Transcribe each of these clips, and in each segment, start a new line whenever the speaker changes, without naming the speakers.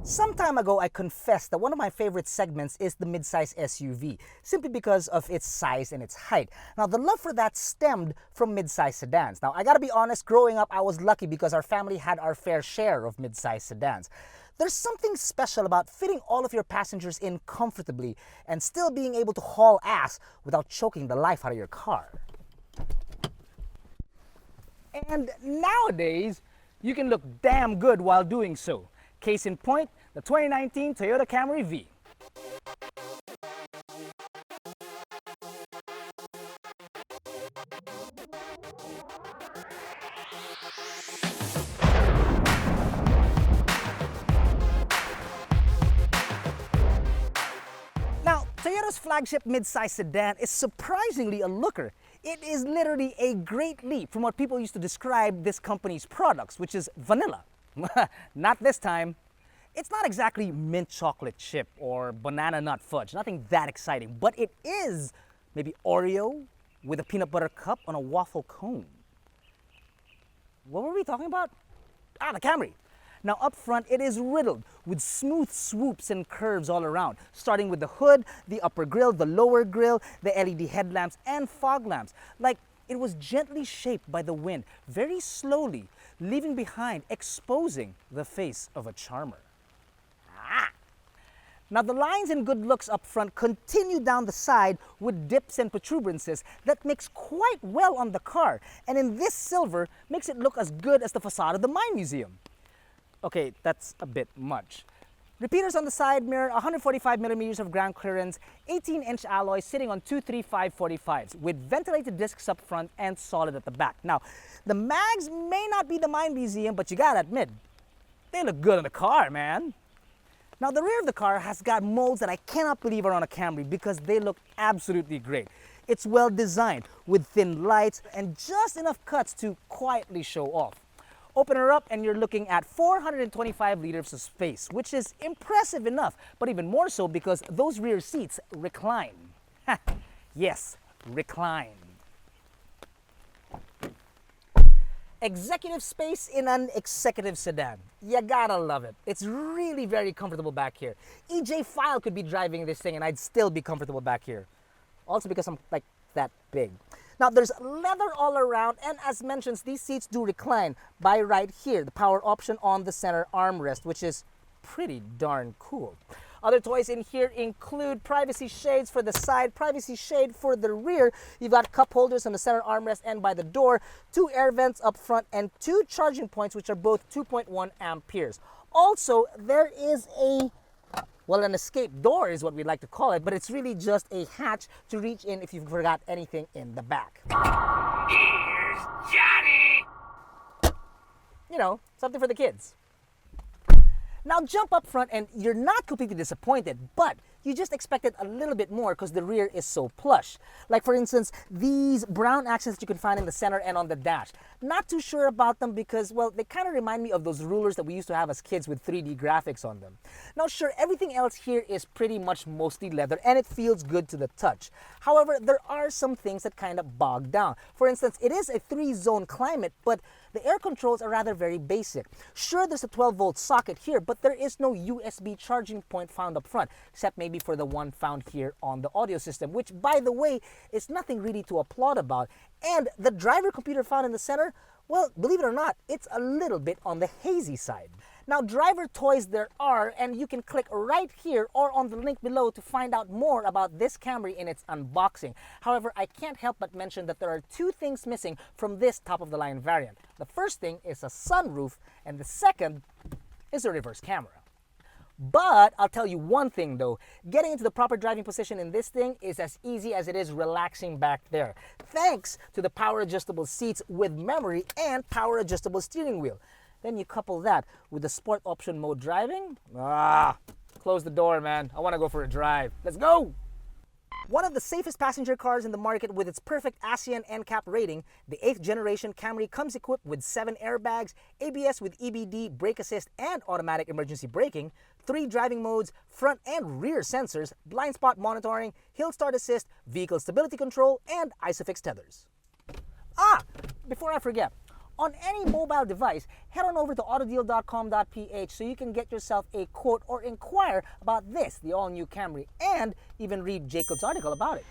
Some time ago, I confessed that one of my favorite segments is the midsize SUV, simply because of its size and its height. Now, the love for that stemmed from midsize sedans. Now, I gotta be honest, growing up, I was lucky because our family had our fair share of midsize sedans. There's something special about fitting all of your passengers in comfortably and still being able to haul ass without choking the life out of your car. And nowadays, you can look damn good while doing so. Case in point, the 2019 Toyota Camry V. Now, Toyota's flagship midsize sedan is surprisingly a looker. It is literally a great leap from what people used to describe this company's products, which is vanilla. Not this time. It's not exactly mint chocolate chip or banana nut fudge, nothing that exciting, but it is maybe Oreo with a peanut butter cup on a waffle cone. What were we talking about? The Camry. Now up front, it is riddled with smooth swoops and curves all around, starting with the hood, the upper grille, the lower grille, the LED headlamps, and fog lamps. Like it was gently shaped by the wind, very slowly, leaving behind, exposing the face of a charmer. Now the lines and good looks up front continue down the side with dips and protuberances that mix quite well on the car, and in this silver makes it look as good as the facade of the Mine Museum. Okay, that's a bit much. Repeaters on the side mirror, 145 millimeters of ground clearance, 18-inch alloy sitting on 235/45s with ventilated discs up front and solid at the back. Now, the mags may not be the Mine Museum, but you gotta admit, they look good on the car, man. Now, the rear of the car has got molds that I cannot believe are on a Camry because they look absolutely great. It's well designed with thin lights and just enough cuts to quietly show off. Open her up and you're looking at 425 liters of space, which is impressive enough, but even more so because those rear seats recline. Yes, recline. Executive space in an executive sedan. You gotta love it. It's really very comfortable back here. EJ File could be driving this thing and I'd still be comfortable back here. Also because I'm like that big. Now there's leather all around, and as mentioned, these seats do recline by right here, the power option on the center armrest, which is pretty darn cool. Other toys in here include privacy shades for the side, privacy shade for the rear. You've got cup holders on the center armrest and by the door, 2 air vents up front, and 2 charging points, which are both 2.1 amperes. Also, there is an escape door is what we like to call it, but it's really just a hatch to reach in if you forgot anything in the back.
Here's Johnny!
You know, something for the kids. Now jump up front and you're not completely disappointed, but you just expected a little bit more because the rear is so plush. Like for instance, these brown accents that you can find in the center and on the dash. Not too sure about them because, well, they kind of remind me of those rulers that we used to have as kids with 3D graphics on them. Now sure, everything else here is pretty much mostly leather and it feels good to the touch. However, there are some things that kind of bog down. For instance, it is a 3-zone climate, but the air controls are rather very basic. Sure, there's a 12-volt socket here, but there is no USB charging point found up front, except maybe for the one found here on the audio system, which, by the way, is nothing really to applaud about. And the driver computer found in the center, well, believe it or not, it's a little bit on the hazy side. Now, driver toys there are, and you can click right here or on the link below to find out more about this Camry in its unboxing. However, I can't help but mention that there are 2 things missing from this top-of-the-line variant. The first thing is a sunroof, and the second is a reverse camera. But I'll tell you one thing though, getting into the proper driving position in this thing is as easy as it is relaxing back there, thanks to the power adjustable seats with memory and power adjustable steering wheel. Then you couple that with the sport option mode driving. Close the door, man. I want to go for a drive. Let's go! One of the safest passenger cars in the market with its perfect ASEAN NCAP rating, the 8th generation Camry comes equipped with 7 airbags, ABS with EBD, brake assist, and automatic emergency braking, 3 driving modes, front and rear sensors, blind spot monitoring, hill start assist, vehicle stability control, and ISOFIX tethers. Before I forget, on any mobile device, head on over to AutoDeal.com.ph so you can get yourself a quote or inquire about this, the all-new Camry, and even read Jacob's article about it.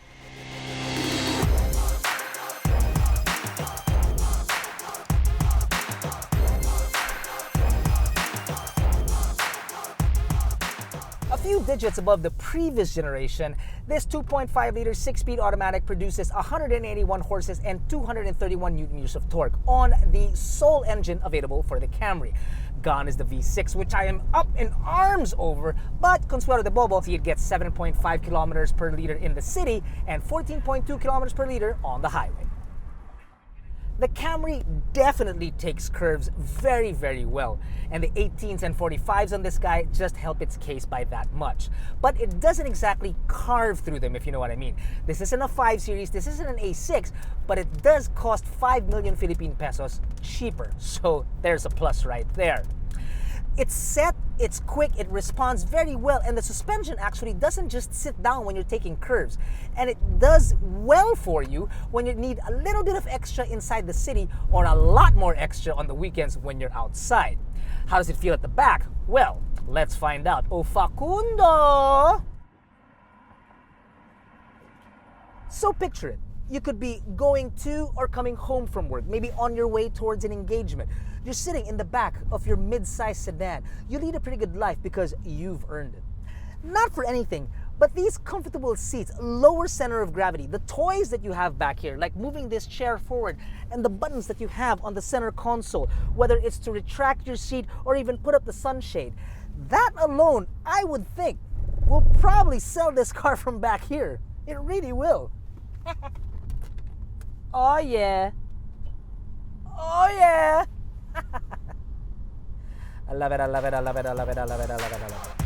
A few digits above the previous generation, this 2.5-liter 6-speed automatic produces 181 horses and 231 Nm of torque on the sole engine available for the Camry. Gone is the V6, which I am up in arms over, but consuelo de bobo, it gets 7.5 kilometers per liter in the city and 14.2 kilometers per liter on the highway. The Camry definitely takes curves very, very well, and the 18s and 45s on this guy just help its case by that much. But it doesn't exactly carve through them, if you know what I mean. This isn't a 5 Series, this isn't an A6, but it does cost 5 million Philippine pesos cheaper, so there's a plus right there. It's set, it's quick, it responds very well, and the suspension actually doesn't just sit down when you're taking curves. And it does well for you when you need a little bit of extra inside the city or a lot more extra on the weekends when you're outside. How does it feel at the back? Well, let's find out. Oh, Facundo! So picture it. You could be going to or coming home from work, maybe on your way towards an engagement. You're sitting in the back of your mid-size sedan. You lead a pretty good life because you've earned it. Not for anything, but these comfortable seats, lower center of gravity, the toys that you have back here, like moving this chair forward, and the buttons that you have on the center console, whether it's to retract your seat or even put up the sunshade, that alone, I would think, will probably sell this car from back here. It really will. Oh yeah. Oh yeah. I love it, I love it, I love it, I love it, I love it, I love it, I love it.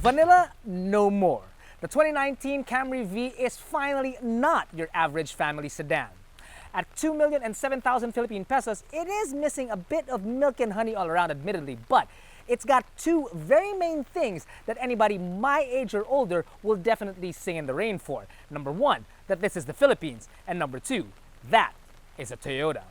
Vanilla, no more. The 2019 Camry V is finally not your average family sedan. At 2,007,000 Philippine pesos, it is missing a bit of milk and honey all around, admittedly, but it's got two very main things that anybody my age or older will definitely sing in the rain for. Number one, that this is the Philippines, and number two, that is a Toyota.